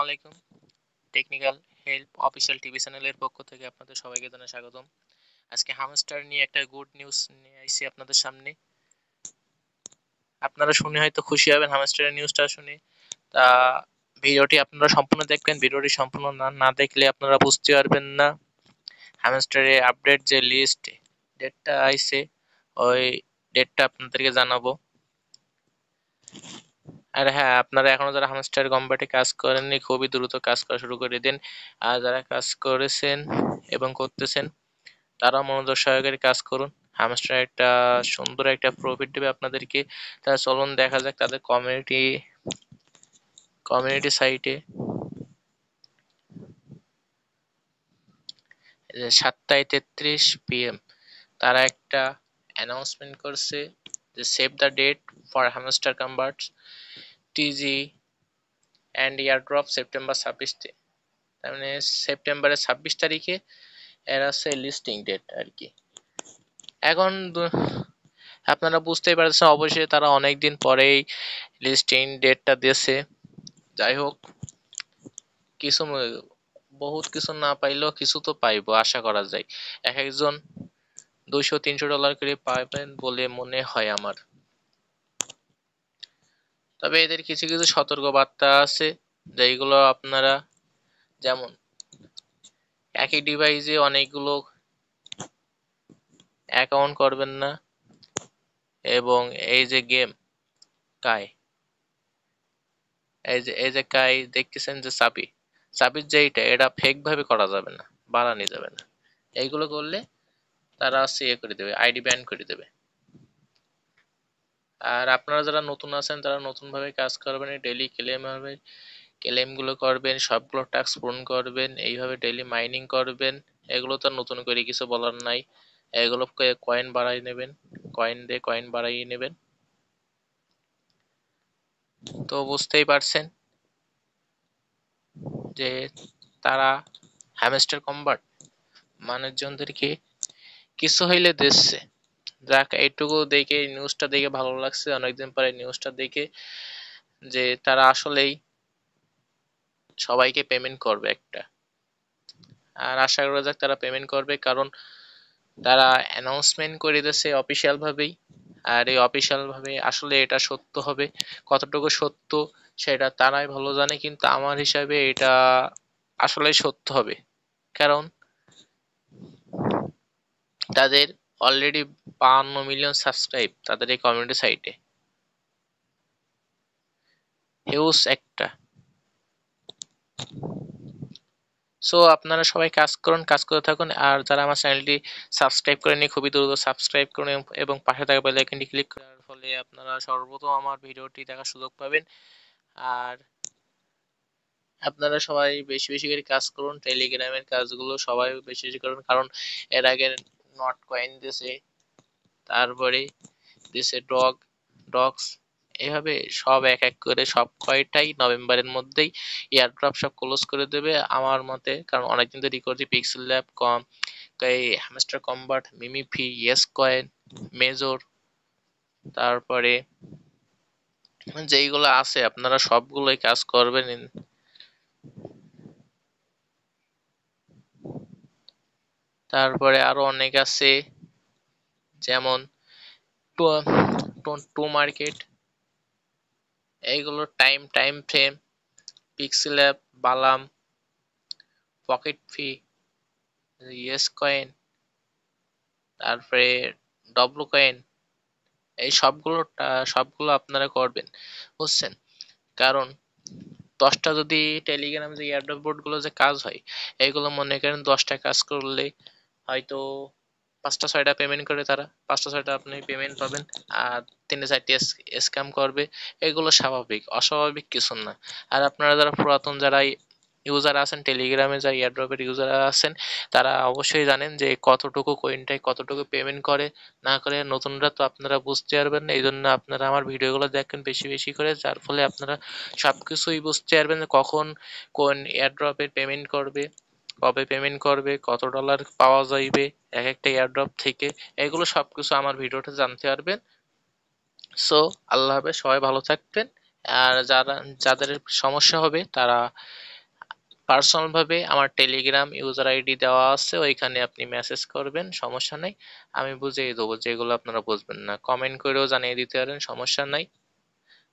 আলাইকুম। Technical help official TV চ্যানেলের পক্ষ থেকে আপনাদের সবাইকে জানাই স্বাগতম। আজকে হামস্টার নিয়ে একটা গুড নিউজ নিয়ে আইছি আপনাদের সামনে। আপনারা শুনে হয়তো খুশি হবেন হামস্টারের নিউজটা শুনে। তা ভিডিওটি আপনারা সম্পূর্ণ দেখবেন। ভিডিওটি সম্পূর্ণ না দেখলে আপনারা বুঝতে পারবেন না হামস্টারের আপডেট যে লিস্ট ডেটটা আইছে, ওই ডেটটা আপনাদেরকে জানাবো। আর হ্যাঁ, আপনারা এখনো যারা হামস্টার কম্বাটে কাজ করেননি খুবই দ্রুত কাজ করা শুরু করে দিন। আর যারা কাজ করেছেন এবং করতেছেন তারা মনোযোগ সহকারে কাজ করুন। হামস্টার একটা সুন্দর একটা প্রফিট দেবে আপনাদেরকে। তা চলুন দেখা যাক তাদের কমিউনিটি সাইটে 7:33 PM তারা একটা অ্যানাউন্সমেন্ট করছে যে save the date for Hamster Kombats TG and airdrop September 26 তার মানে সেপ্টেম্বরের 26 তারিখে এর আছে লিস্টিং ডেট আর কি। এখন আপনারা বুঝতেই পারছেন অবশ্যই তারা অনেকদিন পরেই লিস্টিং ডেটটা দিয়েছে। যাই হোক, কিছু বহুত কিছু না পাইলেও কিছু তো পাইবো আশা করা যায়। এক একজন $200-300 করে পাবেন বলে মনে হয় আমার। তবে এদের কিছু কিছু সতর্কবার্তা আছে যেগুলো আপনারা, যেমন একই ডিভাইসে অনেকগুলো অ্যাকাউন্ট করবেন না, এবং এই যে গেম কাই, এই যে কাই দেখতেছেন যে চাবির যে এটা ফেক ভাবে করা যাবে না, বানানো যাবে না। এইগুলো করলে তারা করে দেবে, আইডি ব্যান করে দেবে। আর আপনারা যারা নতুন আছেন তারা নতুন ভাবে কাজ করবেন, ডেইলি ক্লেম গুলো করবেন, সবগুলো টাস্ক পূরণ করবেন, এইভাবে ডেইলি মাইনিং করবেন। এগুলো তো নতুন করে কিছু বলার নাই। এগুলো কয়েন বাড়াই নেবেন, কয়েন বাড়াইয়ে নেবেন। তো বুঝতেই পারছেন যে তারা হ্যামস্টার কম্বাট মানুষজনদেরকে কিছু হইলে দিচ্ছে। যাক, এইটুকু দেখে নিউজটা দেখে ভালো লাগছে অনেকদিন পরে নিউজটা দেখে, যে তারা আসলেই সবাইকে পেমেন্ট করবে একটা। আর আশা করা যাক তারা পেমেন্ট করবে, কারণ তারা অ্যানাউন্সমেন্ট করে দিয়েছে অফিসিয়াল ভাবেই। আর এই অফিসিয়াল ভাবে আসলে এটা সত্য হবে, কতটুকু সত্য সেটা তারাই ভালো জানে, কিন্তু আমার হিসাবে এটা আসলে সত্য হবে। কারণ তাদের অলরেডি 52 মিলিয়ন সাবস্ক্রাইব তাদের এই কমিউনিটি সাইটে, হিউজ একটা। সো আপনারা সবাই কাজ করুন, কাজ করে থাকুন। আর যারা আমার চ্যানেলটি সাবস্ক্রাইব করেনি খুবই দ্রুত সাবস্ক্রাইব করুন, এবং পাশে থাকা বেল আইকনটি ক্লিক করার ফলে আপনারা সর্বপ্রথম আমার ভিডিওটি দেখার সুযোগ পাবেন। আর আপনারা সবাই বেশি বেশি করে কাজ করুন, টেলিগ্রামের কাজগুলো সবাই বেশি বেশি করুন, কারণ এর আগে নট কয়েন দিয়েছে, তারপরে দিয়েছে ডগস, এভাবে সব এক এক করে সব কয়টাই নভেম্বরের মধ্যেই এয়ারড্রপ সব ক্লোজ করে দেবে আমার মতে। কারণ অনেকদিন ধরে করছি পিক্সেল ল্যাব, এই Hamster Kombat, MemeFi, Yes Coin, Major, তারপরে যেইগুলো আছে আপনারা সবগুলোই কাজ করবেন। তারপরে আরো অনেক আছে, যেমন টু মার্কেট, এইগুলোর টাইম ফ্রেম, পিক্সেল অ্যাপ, বালাম, পকেট ফি, ইয়েস কয়েন, তারপরে ডব্লু কয়েন, এই সবগুলো আপনারা করবেন, বুঝছেন? কারণ 10টা যদি টেলিগ্রাম যে এয়ারড্রপ বোর্ড গুলো যে কাজ হয়, এইগুলো মনে করেন 10টা কাজ করলে হয়তো 5টা 6টা পেমেন্ট করে, তারা 5টা 6টা আপনি পেমেন্ট পাবেন, আর 3-4টি স্ক্যাম করবে। এগুলো স্বাভাবিক, অস্বাভাবিক কিছু না। আর আপনারা যারা পুরাতন যারা ইউজার আছেন, টেলিগ্রামে যারা এয়ারড্রপের ইউজার আছেন, তারা অবশ্যই জানেন যে কতটুকু কয়েনটাই কতটুকু পেমেন্ট করে না করে। নতুনরা তো আপনারা বুঝতে পারবেন না, এই জন্য আপনারা আমার ভিডিওগুলো দেখেন বেশি বেশি করে, যার ফলে আপনারা সবকিছুই বুঝতে পারবেন যে কখন কোন এয়ারড্রপের পেমেন্ট করবে, কবে পেমেন্ট করবে, কত ডলার পাওয়া যাইবে এক একটা এয়ারড্রপ থেকে। এগুলো সবকিছু আমার ভিডিওতে জানতে পারবেন। সো আল্লাহ হাফেজ, সবাই ভালো থাকবেন। আর যাদের সমস্যা হবে তারা পার্সোনাল ভাবে আমার টেলিগ্রাম ইউজার আইডি দেওয়া আছে, ওইখানে আপনি মেসেজ করবেন, সমস্যা নাই, আমি বুঝিয়ে দেবো যেগুলো আপনারা বুঝবেন না। কমেন্ট করেও জানিয়ে দিতে পারেন, সমস্যা নাই।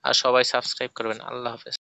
আর সবাই সাবস্ক্রাইব করবেন। আল্লাহ হাফেজ।